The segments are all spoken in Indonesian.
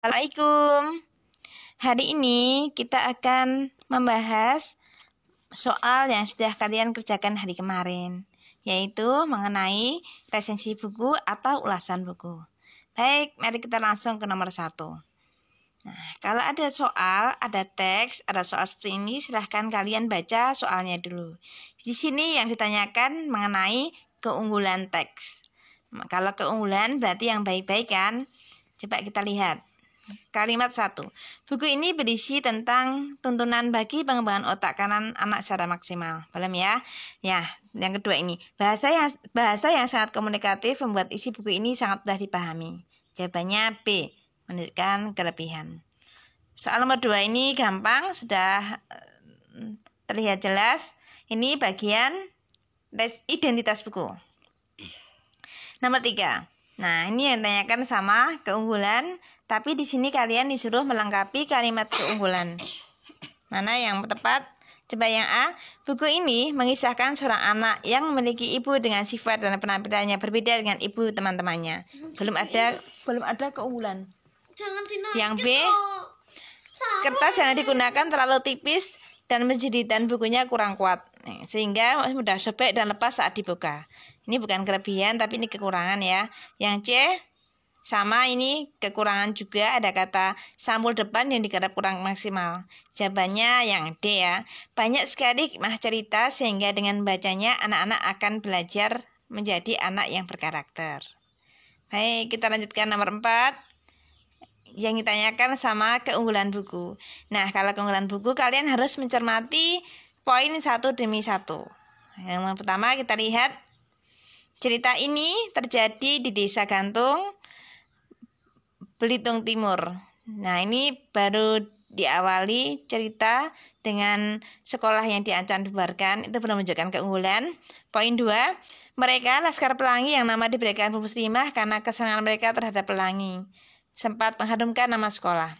Assalamualaikum. Hari ini kita akan membahas soal yang sudah kalian kerjakan hari kemarin, yaitu mengenai resensi buku atau ulasan buku. Baik, mari kita langsung ke nomor 1. Nah, kalau ada soal, ada teks, ada soal seperti ini, silahkan kalian baca soalnya dulu. Di sini yang ditanyakan mengenai keunggulan teks. Kalau keunggulan berarti yang baik-baik kan? Coba kita lihat. Kalimat 1. Buku ini berisi tentang tuntunan bagi pengembangan otak kanan anak secara maksimal. Belum ya? Ya, yang kedua ini. Bahasa yang sangat komunikatif membuat isi buku ini sangat mudah dipahami. Jawabannya B. Menunjukkan kelebihan. Soal nomor 2 ini gampang, sudah terlihat jelas. Ini bagian identitas buku. Nomor 3. Nah, ini yang ditanyakan sama keunggulan, tapi di sini kalian disuruh melengkapi kalimat keunggulan. Mana yang tepat? Coba yang A. Buku ini mengisahkan seorang anak yang memiliki ibu dengan sifat dan penampilannya berbeda dengan ibu teman-temannya. Belum ada keunggulan. Yang B. Kertas yang digunakan terlalu tipis dan menjadikan bukunya kurang kuat, sehingga mudah sobek dan lepas saat dibuka. Ini bukan kelebihan, tapi ini kekurangan ya. Yang C, sama ini kekurangan juga, ada kata sampul depan yang digarap kurang maksimal. Jawabannya yang D ya. Banyak sekali hikmah cerita sehingga dengan bacanya anak-anak akan belajar menjadi anak yang berkarakter. Baik, kita lanjutkan nomor 4. Yang ditanyakan sama keunggulan buku. Nah, kalau keunggulan buku kalian harus mencermati poin satu demi satu. Yang pertama kita lihat. Cerita ini terjadi di Desa Gantung, Belitung Timur. Nah, ini baru diawali cerita dengan sekolah yang diancam dibubarkan. Itu belum menunjukkan keunggulan. Poin 2, mereka Laskar Pelangi yang nama diberikan Bu Muslimah karena kesenangan mereka terhadap pelangi. Sempat mengharumkan nama sekolah.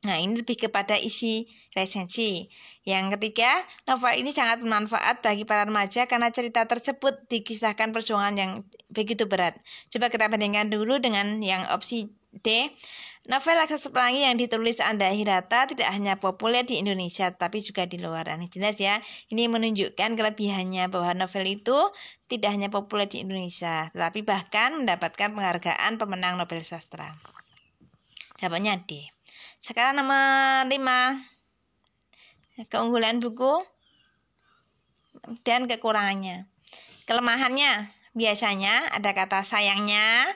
Nah, ini lebih kepada isi resensi. Yang ketiga, novel ini sangat bermanfaat bagi para remaja karena cerita tersebut dikisahkan perjuangan yang begitu berat. Coba kita bandingkan dulu dengan yang opsi D. Novel Laskar Pelangi yang ditulis Anda Hirata tidak hanya populer di Indonesia, tapi juga di luar. Ini jelas ya, ini menunjukkan kelebihannya bahwa novel itu tidak hanya populer di Indonesia, tetapi bahkan mendapatkan penghargaan pemenang Nobel Sastra. Jawabannya D. Sekarang nomor 5. Keunggulan buku dan kekurangannya. Kelemahannya biasanya ada kata sayangnya,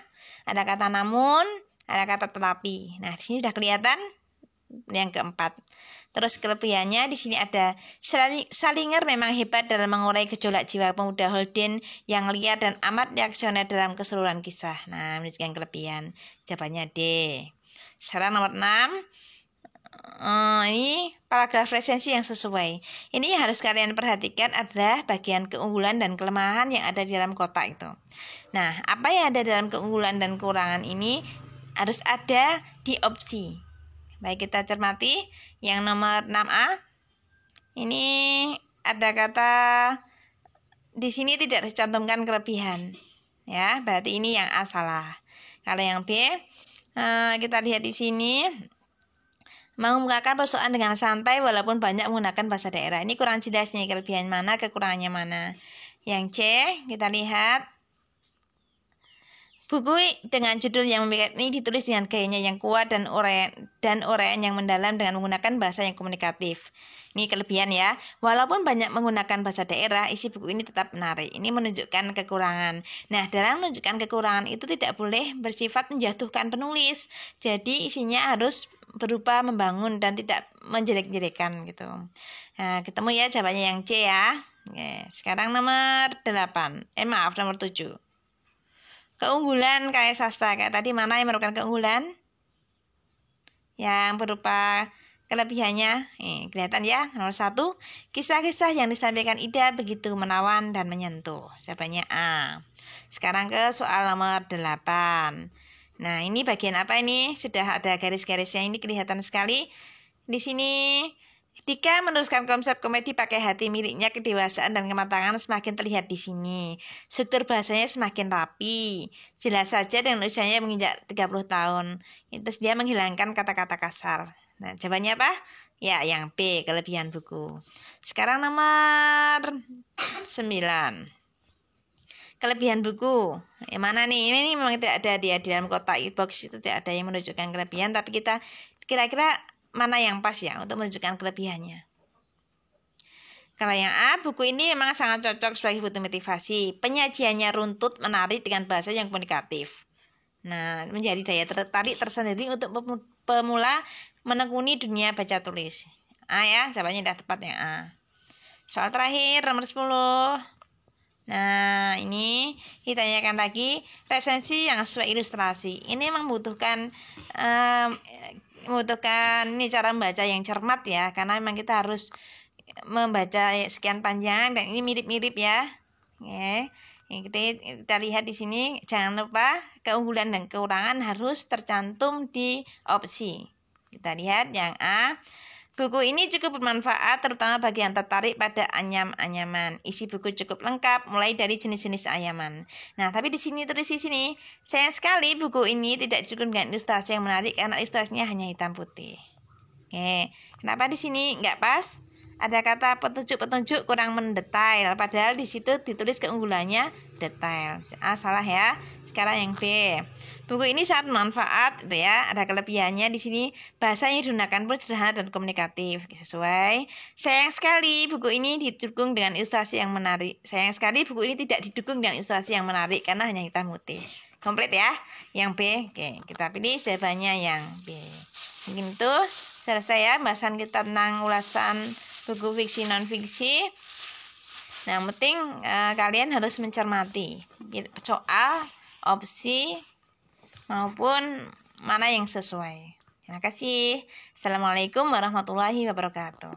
ada kata namun, ada kata tetapi. Nah, di sini sudah kelihatan yang keempat. Terus kelebihannya di sini ada Salinger memang hebat dalam mengurai gejolak jiwa pemuda Holden yang liar dan amat reaksioner dalam keseluruhan kisah. Nah, menunjukkan kelebihan. Jawabannya D. Sekarang nomor 6. Ini paragraf resensi yang sesuai. Ini yang harus kalian perhatikan adalah bagian keunggulan dan kelemahan yang ada di dalam kotak itu. Nah, apa yang ada dalam keunggulan dan kekurangan ini harus ada di opsi. Baik, kita cermati yang nomor 6A. Ini ada kata di sini tidak dicantumkan kelebihan. Ya, berarti ini yang A salah. Kalau yang B, kita lihat di sini mengemukakan persoalan dengan santai walaupun banyak menggunakan bahasa daerah. Ini kurang jelas nih, kelebihan mana, kekurangannya mana. Yang C, kita lihat buku dengan judul yang memikat ini ditulis dengan gayanya yang kuat dan uraian yang mendalam dengan menggunakan bahasa yang komunikatif. Ini kelebihan ya. Walaupun banyak menggunakan bahasa daerah, isi buku ini tetap menarik. Ini menunjukkan kekurangan. Nah, dalam menunjukkan kekurangan itu tidak boleh bersifat menjatuhkan penulis. Jadi isinya harus berupa membangun dan tidak menjelek-jelekan gitu. Nah, ketemu ya jawabannya yang C ya. Oke, sekarang nomor 8. Nomor 7. Keunggulan karya sastra. Kayak tadi mana yang merupakan keunggulan? Yang berupa kelebihannya. Kelihatan ya. Nomor 1. Kisah-kisah yang disampaikan Ida begitu menawan dan menyentuh. Jawabannya A. Sekarang ke soal nomor 8. Nah, ini bagian apa ini? Sudah ada garis-garisnya, ini kelihatan sekali. Di sini Dika meneruskan konsep komedi pakai hati miliknya, kedewasaan dan kematangan semakin terlihat di sini. Struktur bahasanya semakin rapi. Jelas saja dengan usianya menginjak 30 tahun. Itu dia menghilangkan kata-kata kasar. Nah, jawabannya apa? Ya, yang B, kelebihan buku. Sekarang nomor 9. Kelebihan buku. Yang mana nih? Ini memang tidak ada dia di dalam kotak box itu, tidak ada yang menunjukkan kelebihan, tapi kita kira-kira mana yang pas ya untuk menunjukkan kelebihannya. Kalau yang A, buku ini memang sangat cocok sebagai buku motivasi. Penyajiannya runtut, menarik dengan bahasa yang komunikatif. Nah, menjadi daya tertarik tersendiri untuk pemula menekuni dunia baca tulis. A ya, jawabannya sudah tepat yang A. Soal terakhir, nomor 10. Nah, ini ditanyakan lagi resensi yang sesuai ilustrasi. Ini membutuhkan ini cara membaca yang cermat ya, karena memang kita harus membaca sekian panjang dan ini mirip-mirip ya. Oke. Kita lihat di sini, jangan lupa keunggulan dan kekurangan harus tercantum di opsi. Kita lihat yang A. Buku ini cukup bermanfaat terutama bagi yang tertarik pada anyam-anyaman. Isi buku cukup lengkap mulai dari jenis-jenis anyaman. Nah, tapi di sini tulis di sini, sayang sekali buku ini tidak didukung dengan ilustrasi yang menarik karena ilustrasinya hanya hitam putih. Oke, kenapa di sini nggak pas? Ada kata petunjuk-petunjuk kurang mendetail, padahal di situ ditulis keunggulannya detail. Salah ya. Sekarang yang B. Buku ini sangat bermanfaat, itu ya. Ada kelebihannya di sini. Bahasanya digunakan pun sederhana dan komunikatif, sesuai. Sayang sekali buku ini didukung dengan ilustrasi yang menarik. Sayang sekali buku ini tidak didukung dengan ilustrasi yang menarik karena hanya hitam putih. Komplit ya. Yang B. Oke, kita pilih jawabannya yang B. Mungkin itu selesai ya bahasan kita tentang ulasan buku fiksi non-fiksi. Nah, yang penting kalian harus mencermati soal, opsi, maupun mana yang sesuai. Terima kasih. Assalamualaikum warahmatullahi wabarakatuh.